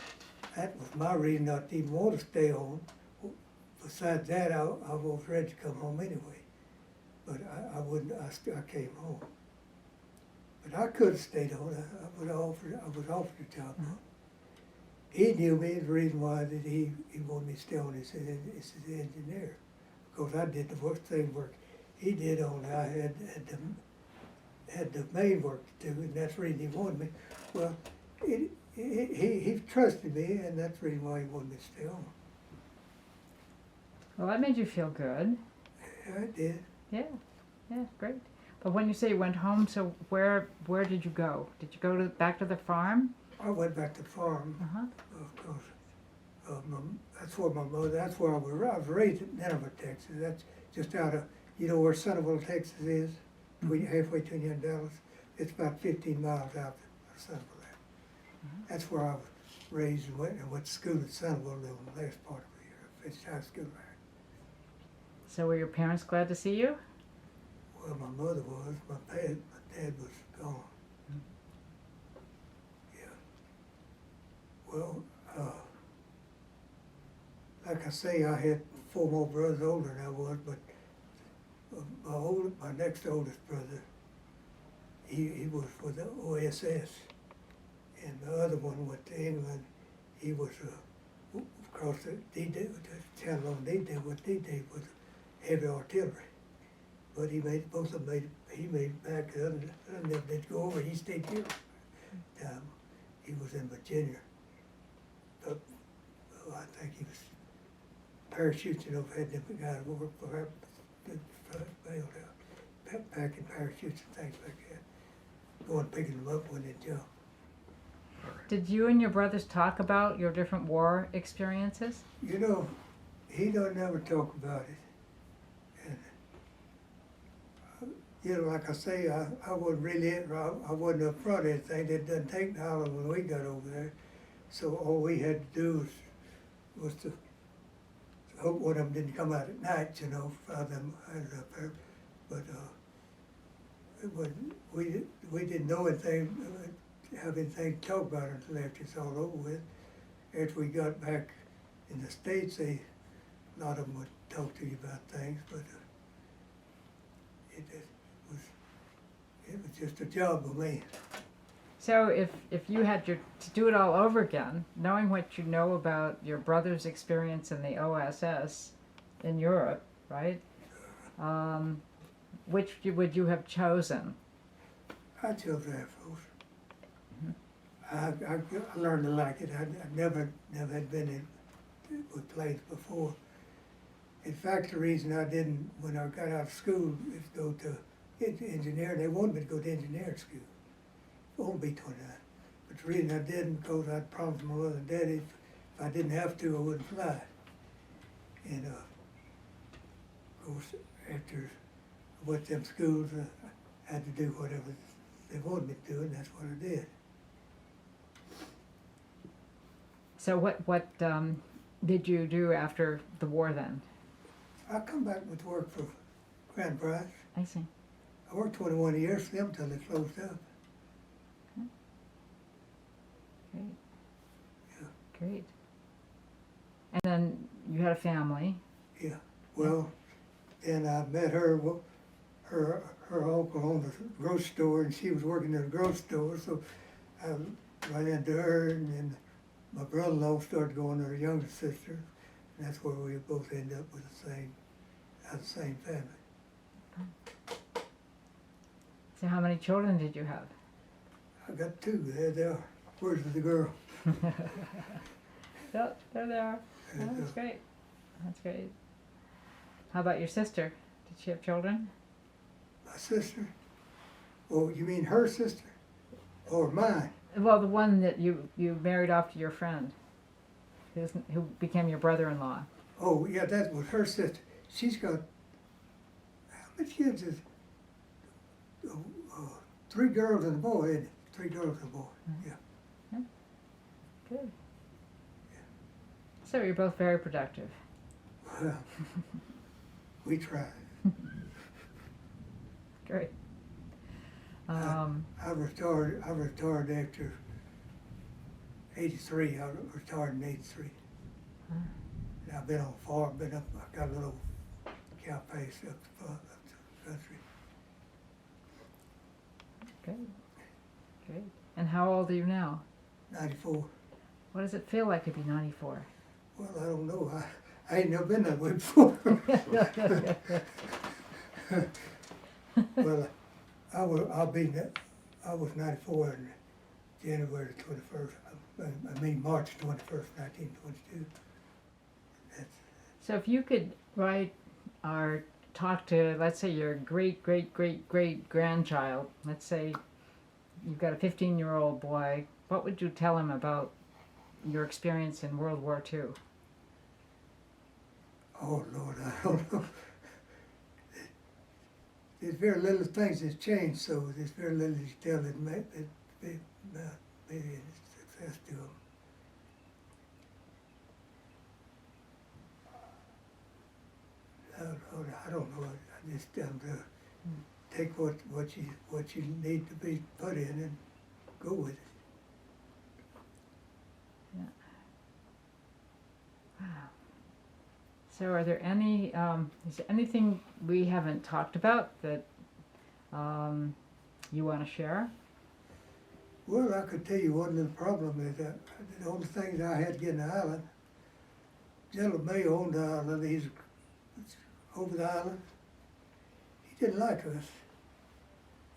that was my reason not to even want to stay on. Besides that, I was ready to come home anyway. But I wouldn't, I came home. But I could have stayed on. I was offered a job. Mm-hmm. He knew me, the reason why that he wanted me to stay on as his engineer. Because I did the same work he did, only I had the main work to do, and that's the reason he wanted me. Well, he trusted me, and that's the reason why he wanted me to stay on. Well, that made you feel good. Yeah, I did. Yeah, great. But when you say you went home, so where did you go? Did you go back to the farm? I went back to the farm, Uh-huh. of course. That's where my mother, that's where I was raised in Nineveh, Texas. That's just out of, you know where Centerville, Texas is? Halfway between here and Dallas. It's about 15 miles out of Centerville. That's where I was raised and went to school at Centerville in the last part of the year. I finished high school there. So were your parents glad to see you? Well, my mother was. My dad was gone. Yeah. Well, like I say, I had 4 more brothers older than I was, but my next oldest brother, he was with the OSS, and the other one went to England. He was across the D-Day, the channel on D-Day, with D-Day with heavy artillery. But he made, both of them he made it back. The other never did go over. He stayed here. He was in Virginia. But I think he was parachuting overhead. The guy that worked for her bailed out, packing parachutes and things like that. Going picking them up when they jump. Did you and your brothers talk about your different war experiences? You know, he don't never talk about it. You know, like I say, I wasn't really, I wasn't up front of anything. It doesn't take that long when we got over there. So all we had to do was to hope one of them didn't come out at night, you know, find them ended up there. But it wasn't, we didn't know anything, have anything to talk about until after it's all over with. After we got back in the States, a lot of them would talk to you about things, but it was just a job with me. So if you had to do it all over again, knowing what you know about your brother's experience in the OSS in Europe, right? Which would you have chosen? I chose Air Force. I learned to like it. I never had been in with planes before. In fact, the reason I didn't, when I got out of school, is go to engineering. They wanted me to go to engineering school on B-29. But the reason I didn't, because I promised my mother and daddy if I didn't have to, I wouldn't fly. And of course, after I went to them schools, I had to do whatever they wanted me to do, and that's what I did. So what did you do after the war then? I come back with work for Grand Prize. I see. I worked 21 years for them until they closed up. Great. Yeah. Great. And then you had a family. Yeah. Well, then I met her. Her uncle owned a grocery store, and she was working in a grocery store, so I ran into her, and then my brother-in-law started going to her younger sister, and that's where we both ended up with the same family. So how many children did you have? I got 2. There they are. Where's the girl? Yep, there they are. Oh, that's great. That's great. How about your sister? Did she have children? My sister? Oh, you mean her sister? Or mine? Well, the one that you married off to your friend, who became your brother-in-law. Oh, yeah, that was her sister. She's got, how many kids is 3 girls and a boy, isn't it? 3 girls and a boy, yeah. Good. So you're both very productive. Well, we tried. Great. I retired after 83. I retired in 83. And I've been on farm, I got a little cow pace up the country. Great. Great. And how old are you now? 94. What does it feel like to be 94? Well, I don't know. I ain't never been that way before. Well, I was 94 on January 21st. March 21st, 1922. So if you could write or talk to, let's say, your great-great-great-great-grandchild, let's say you've got a 15-year-old boy, what would you tell him about your experience in World War II? Oh, Lord, I don't know. There's very little things that's changed, so there's very little you tell that maybe it's success to them. I don't know. I just tell them to take what you need to be put in and go with it. Yeah. Wow. So are there any, is there anything we haven't talked about that you want to share? Well, I could tell you one little problem is that the only thing that I had to get in the island, General May owned the island, he's over the island. He didn't like us.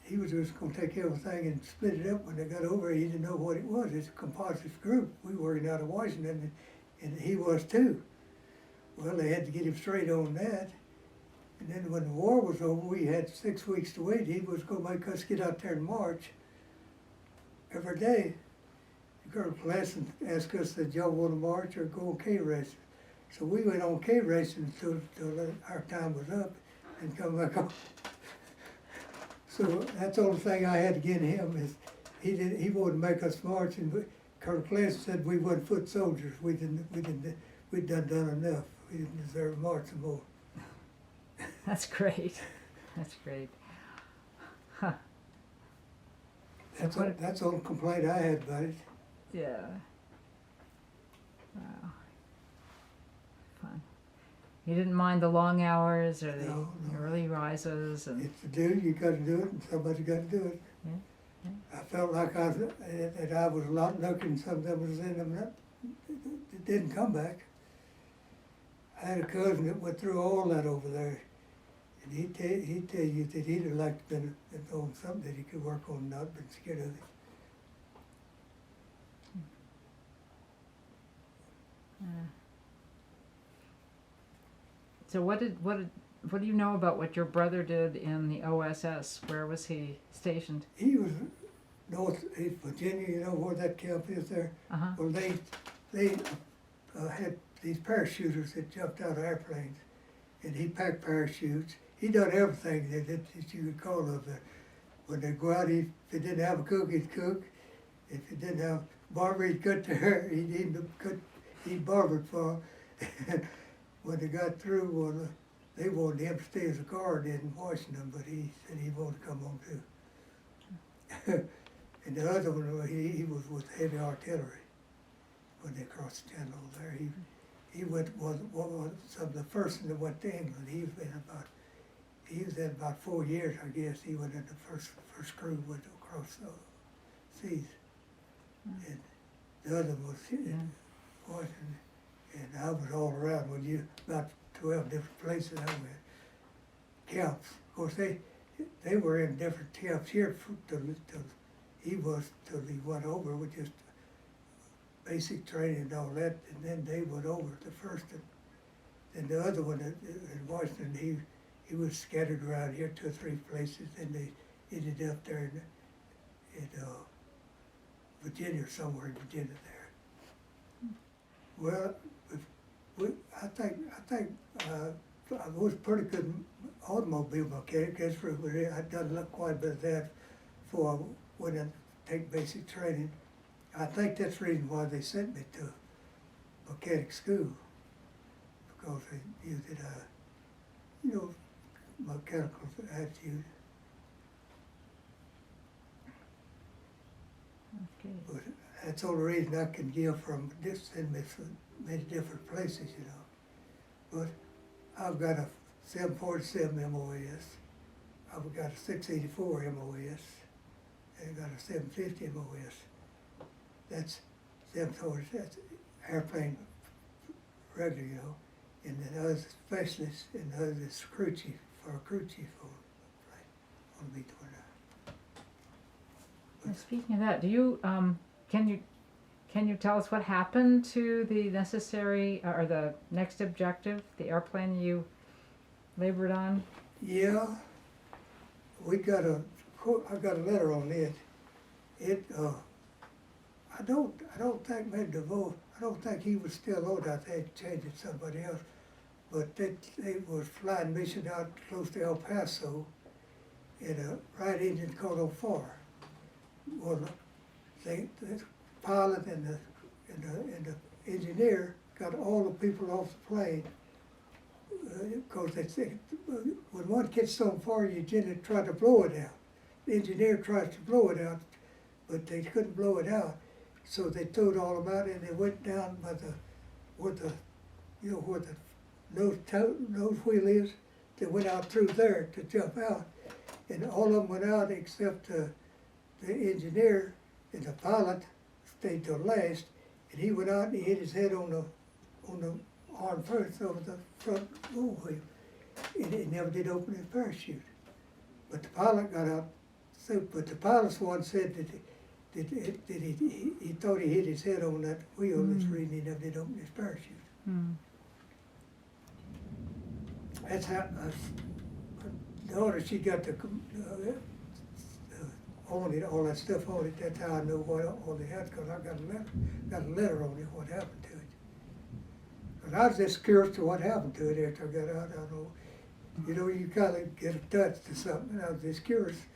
He was just going to take everything and split it up. When they got over, he didn't know what it was. It's a Composite Group. We were working out of Washington, and he was too. Well, they had to get him straight on that. And then when the war was over, we had 6 weeks to wait. He was going to make us get out there in March every day. Colonel Pleasant asked us, did y'all want to march or go on K racing? So we went on K racing until our time was up and come back on. So that's the only thing I had to get him is he wouldn't make us march, and Colonel Pleasant said we weren't foot soldiers. We'd done enough. We didn't deserve to march some more. That's great. That's great. Huh. That's the only complaint I had about it. Yeah. Wow. Fun. You didn't mind the long hours or the early rises and. It's a duty. You got to do it, and somebody got to do it. Yeah. I felt like I was a lot luckier than some of them was in them that didn't come back. I had a cousin that went through all that over there, and he'd tell you that he'd have liked to been on something that he could work on and not been scared of it. So what do you know about what your brother did in the OSS? Where was he stationed? He was North Virginia, you know where that camp is there? Uh-huh. Well, they had these parachuters that jumped out of airplanes, and he packed parachutes. He done everything that you could call of it. When they go out, if they didn't have a cook, he'd cook. If he didn't have barber, he'd cut their hair. He'd barber for them. When they got through, well, they wanted him to stay as a guard in Washington, but he said he wanted to come home too. And the other one, he was with heavy artillery when they crossed the channel there. He was some of the first one that went to England. He was in about 4 years, I guess. He went in the first crew went across the seas. And the other was in Washington. And I was all around with you, about 12 different places I went. Camps. Of course, they were in different camps here till he went over with just basic training and all that, and then they went over the first. And the other one in Washington, he was scattered around here 2 or 3 places, and they ended up there in Virginia, somewhere in Virginia there. Well, I think I was a pretty good automobile mechanic. I'd done quite a bit of that before I went take basic training. I think that's the reason why they sent me to mechanic school, because they used it, mechanical attitude. Okay. But that's the only reason I can give from this, send me from many different places, But I've got a 747 MOS, I've got a 684 MOS, and I've got a 750 MOS. That's 740, that's airplane regular, and then others specialists, and others is crew chief, for a crew chief on B-29. And speaking of that, do you can you tell us what happened to the necessary or the next objective, the airplane you labored on? Yeah, I got a letter on it. I don't think Mr. DeVoe, I don't think he was still on it. I think they changed it to somebody else. But they was flying mission out close to El Paso in a right engine called 04. Well, the pilot and the engineer got all the people off the plane, because they think when one gets on fire, you generally try to blow it out. The engineer tries to blow it out, but they couldn't blow it out, so they towed all of them out, and they went down by where the nose wheel is. They went out through there to jump out, and all of them went out except the engineer and the pilot stayed till last, and he went out and he hit his head on the arm first over the front roll wheel, and it never did open his parachute. But the pilot got out. But the pilot's one said that he thought he hit his head on that wheel. That's the reason he never did open his parachute. Mm. That's how the daughter, she got on it, all that stuff on it. That's how I know what all they had, because I got a letter on it, what happened to it. But I was just curious to what happened to it after I got out. I don't know, you kind of get attached to something. I was just curious,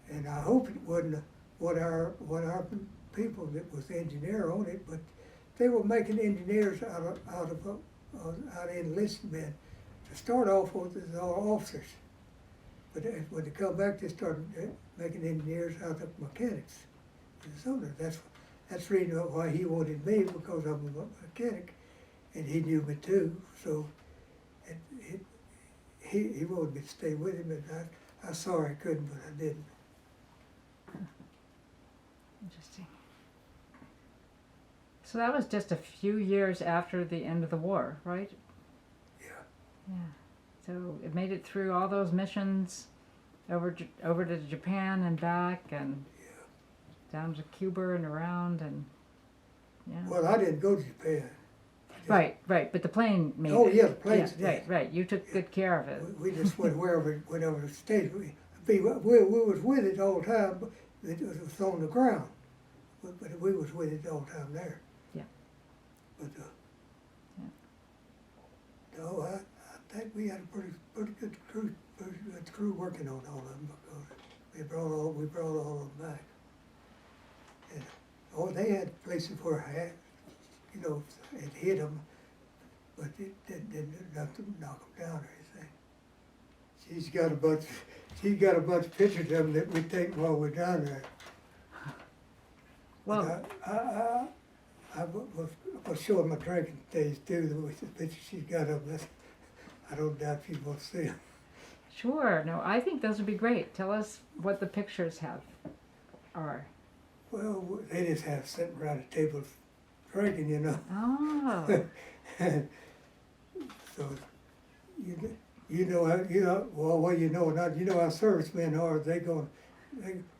and I hope it wasn't what our people that was the engineer on it, but they were making engineers out of enlisted men. To start off with, as all officers. But when they come back, they started making engineers out of mechanics. So that's the reason why he wanted me, because I'm a mechanic, and he knew me too. So he wanted me to stay with him, and I saw I couldn't, but I didn't. Interesting. So that was just a few years after the end of the war, right? Yeah. So it made it through all those missions over to Japan and back, and down to Cuba and around, and yeah. Well, I didn't go to Japan. Right. But the plane made it. Oh yeah, the planes did. Right. You took good care of it. We just went wherever it stayed. We was with it all the time, but it was on the ground. But we was with it all the time there. Yeah. But no, I think we had a pretty good crew working on all of them, because we brought all of them back. And they had places where it hit them, but it didn't knock them down or anything. She's got a bunch of pictures of them that we take while we're down there. Well, I was showing my drinking days too. The pictures she's got of them. I don't doubt she wants to see them. sure. No, I think those would be great. Tell us what the pictures are. Well, they just have sitting around a table drinking, Oh. And so how servicemen are.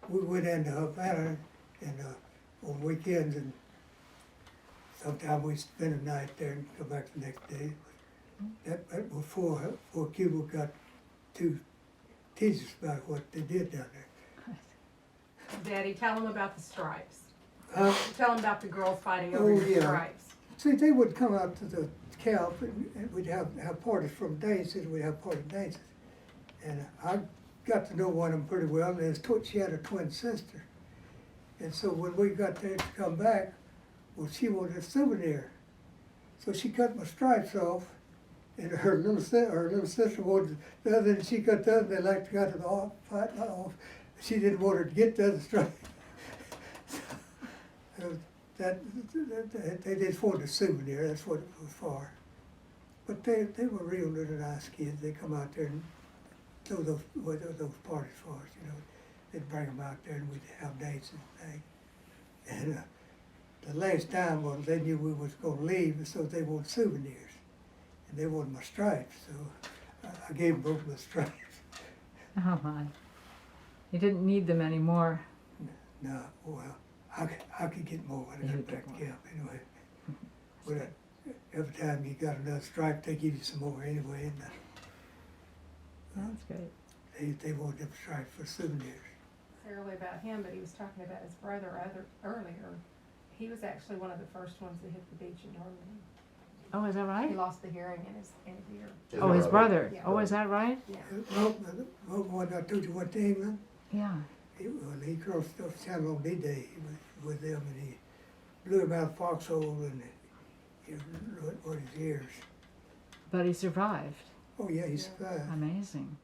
We went into Havana and on weekends, and sometimes we spend a night there and come back the next day. That before Cuba got too tedious about what they did down there. Daddy, tell them about the stripes. Huh? Tell them about the girls fighting over your stripes. See, they would come out to the camp, and we'd have parties from dances. We'd have party dances, and I got to know one of them pretty well. And she had a twin sister, And so when we got there to come back, well, she wanted a souvenir. So she cut my stripes off, and her little sister wanted the other, and she cut the other, they like to cut it off, She didn't want her to get the other stripe. So they just wanted a souvenir, that's what it was for. But they were real little nice kids. They come out there and throw those parties for us, you know. They'd bring them out there and we'd have dates and things. And the last time was they knew we was gonna leave, so they wanted souvenirs. And they wanted my stripes, so I gave them both my stripes. Oh my. You didn't need them anymore. No, well, I could get more when I You got get back to more. camp anyway. But every time you got another stripe, they give you some more anyway. And That's great. they wanted them stripes for souvenirs. Earlier about him, but he was talking about his brother earlier. He was actually one of the first ones that hit the beach in Normandy. Oh, is that He right? lost the hearing in his ear. Oh, his brother. Yeah. Oh, is that right? Yeah. Well, when I told you went to England, Yeah. he crossed the channel on D-Day with them, and he blew him out of foxhole and he ruined his ears. But he survived. Oh yeah, he survived. Amazing.